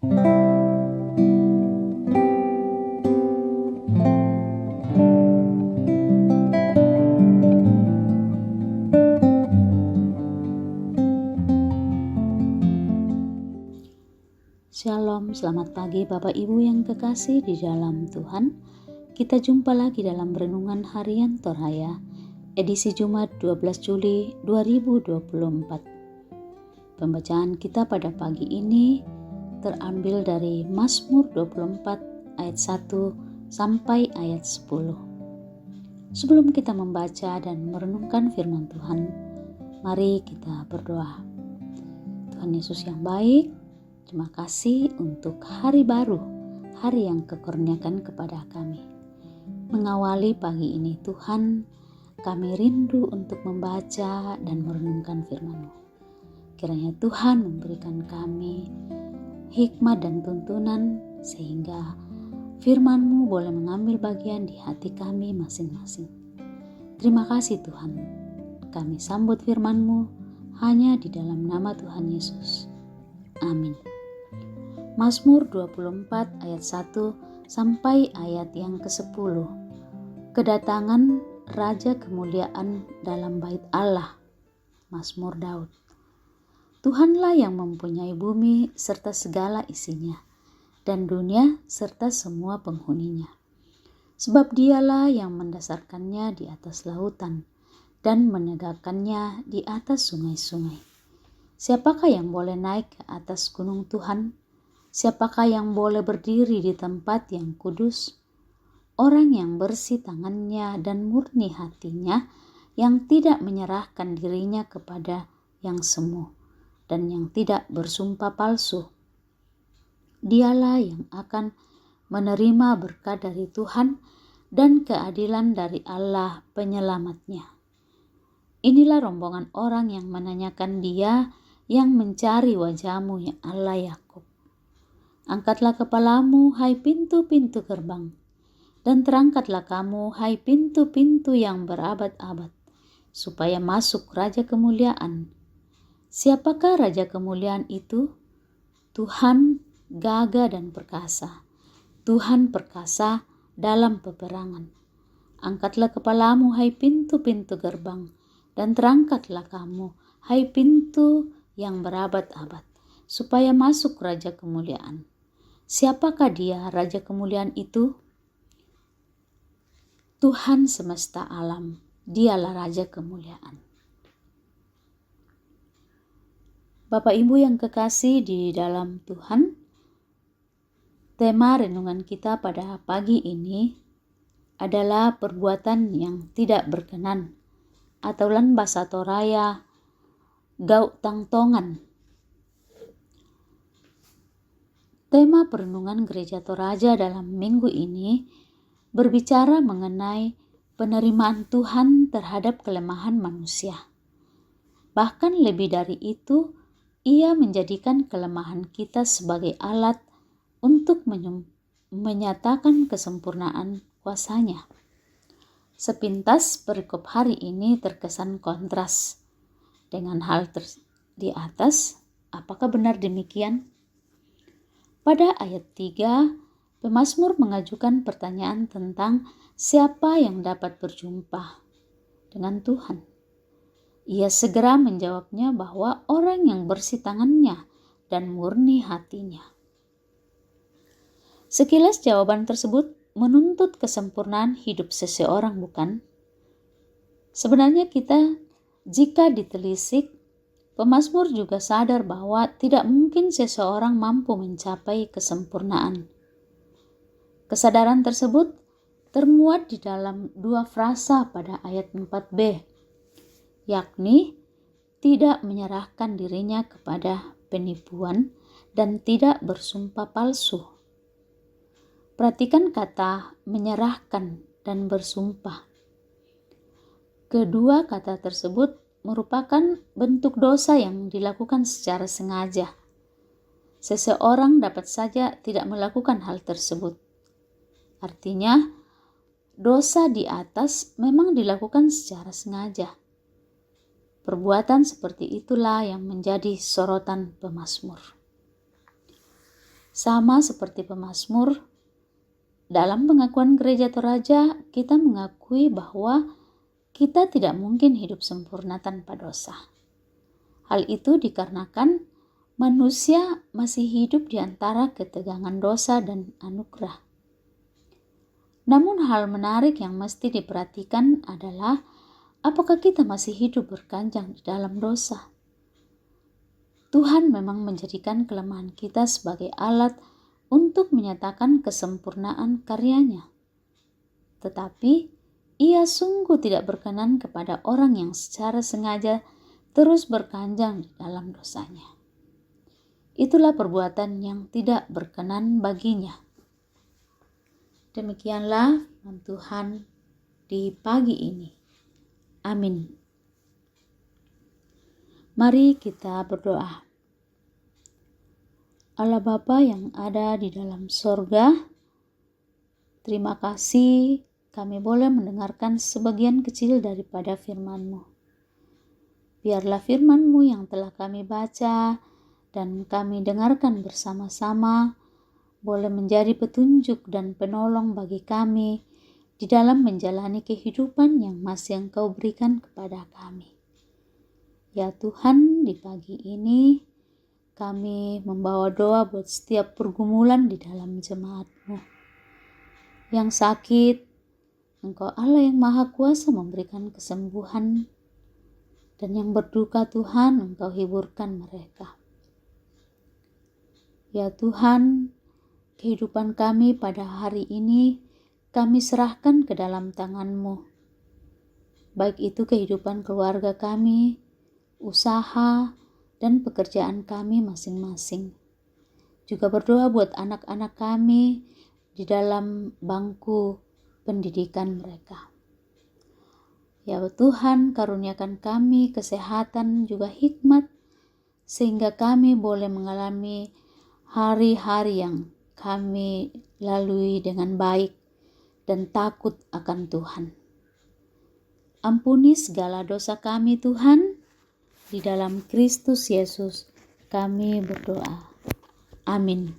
Shalom, selamat pagi Bapak Ibu yang kekasih di dalam Tuhan. Kita jumpa lagi dalam Renungan Harian Toraya, edisi Jumat 12 Juli 2024. Pembacaan kita pada pagi ini terambil dari Mazmur 24 ayat 1 sampai ayat 10. Sebelum kita membaca dan merenungkan firman Tuhan, mari kita berdoa. Tuhan Yesus yang baik, terima kasih untuk hari baru, hari yang Kau-Kurniakan kepada kami. Mengawali pagi ini Tuhan, kami rindu untuk membaca dan merenungkan firman-Mu. Kiranya Tuhan memberikan kami hikmat dan tuntunan sehingga firman-Mu boleh mengambil bagian di hati kami masing-masing. Terima kasih Tuhan, kami sambut firman-Mu hanya di dalam nama Tuhan Yesus. Amin. Mazmur 24 ayat 1 sampai ayat yang ke-10. Kedatangan Raja Kemuliaan dalam bait Allah. Mazmur Daud. Tuhanlah yang mempunyai bumi serta segala isinya, dan dunia serta semua penghuninya. Sebab Dialah yang mendasarkannya di atas lautan, dan menegakkannya di atas sungai-sungai. Siapakah yang boleh naik ke atas gunung Tuhan? Siapakah yang boleh berdiri di tempat yang kudus? Orang yang bersih tangannya dan murni hatinya, yang tidak menyerahkan dirinya kepada yang semu, dan yang tidak bersumpah palsu. Dialah yang akan menerima berkat dari Tuhan dan keadilan dari Allah penyelamatnya. Inilah rombongan orang yang menanyakan Dia, yang mencari wajah-Mu ya Allah Yakub. Angkatlah kepalamu, hai pintu-pintu gerbang, dan terangkatlah kamu, hai pintu-pintu yang berabad-abad, supaya masuk Raja Kemuliaan. Siapakah Raja Kemuliaan itu? Tuhan gagah dan perkasa, Tuhan perkasa dalam peperangan. Angkatlah kepalamu, hai pintu-pintu gerbang, dan terangkatlah kamu, hai pintu yang berabad-abad, supaya masuk Raja Kemuliaan. Siapakah Dia, Raja Kemuliaan itu? Tuhan semesta alam, Dialah Raja Kemuliaan. Bapak Ibu yang kekasih di dalam Tuhan, tema renungan kita pada pagi ini adalah perbuatan yang tidak berkenan, atau lan bahasa Toraya gau tangtongan. Tema perenungan Gereja Toraja dalam minggu ini berbicara mengenai penerimaan Tuhan terhadap kelemahan manusia. Bahkan lebih dari itu, Ia menjadikan kelemahan kita sebagai alat untuk menyatakan kesempurnaan kuasa-Nya. Sepintas perikop hari ini terkesan kontras dengan hal di atas. Apakah benar demikian? Pada ayat 3, pemazmur mengajukan pertanyaan tentang siapa yang dapat berjumpa dengan Tuhan. Ia segera menjawabnya bahwa orang yang bersih tangannya dan murni hatinya. Sekilas jawaban tersebut menuntut kesempurnaan hidup seseorang, bukan? Sebenarnya jika ditelisik, pemazmur juga sadar bahwa tidak mungkin seseorang mampu mencapai kesempurnaan. Kesadaran tersebut termuat di dalam dua frasa pada ayat 4b, yakni tidak menyerahkan dirinya kepada penipuan dan tidak bersumpah palsu. Perhatikan kata menyerahkan dan bersumpah. Kedua kata tersebut merupakan bentuk dosa yang dilakukan secara sengaja. Seseorang dapat saja tidak melakukan hal tersebut. Artinya, dosa di atas memang dilakukan secara sengaja. Perbuatan seperti itulah yang menjadi sorotan pemazmur. Sama seperti pemazmur, dalam pengakuan gereja Toraja, kita mengakui bahwa kita tidak mungkin hidup sempurna tanpa dosa. Hal itu dikarenakan manusia masih hidup di antara ketegangan dosa dan anugerah. Namun hal menarik yang mesti diperhatikan adalah apakah kita masih hidup berkanjang di dalam dosa. Tuhan memang menjadikan kelemahan kita sebagai alat untuk menyatakan kesempurnaan karyanya. Tetapi Ia sungguh tidak berkenan kepada orang yang secara sengaja terus berkanjang di dalam dosanya. Itulah perbuatan yang tidak berkenan baginya. Demikianlah firman Tuhan di pagi ini. Amin. Mari kita berdoa. Allah Bapa yang ada di dalam sorga, terima kasih kami boleh mendengarkan sebagian kecil daripada firman-Mu. Biarlah firman-Mu yang telah kami baca dan kami dengarkan bersama-sama boleh menjadi petunjuk dan penolong bagi kami di dalam menjalani kehidupan yang masih Engkau berikan kepada kami. Ya Tuhan, di pagi ini kami membawa doa buat setiap pergumulan di dalam jemaat-Mu. Yang sakit, Engkau Allah yang Maha Kuasa memberikan kesembuhan, dan yang berduka Tuhan, Engkau hiburkan mereka. Ya Tuhan, kehidupan kami pada hari ini kami serahkan ke dalam tangan-Mu. Baik itu kehidupan keluarga kami, usaha, dan pekerjaan kami masing-masing. Juga berdoa buat anak-anak kami di dalam bangku pendidikan mereka. Ya Tuhan, karuniakan kami kesehatan juga hikmat, sehingga kami boleh mengalami hari-hari yang kami lalui dengan baik dan takut akan Tuhan. Ampuni segala dosa kami Tuhan, di dalam Kristus Yesus kami berdoa. Amin.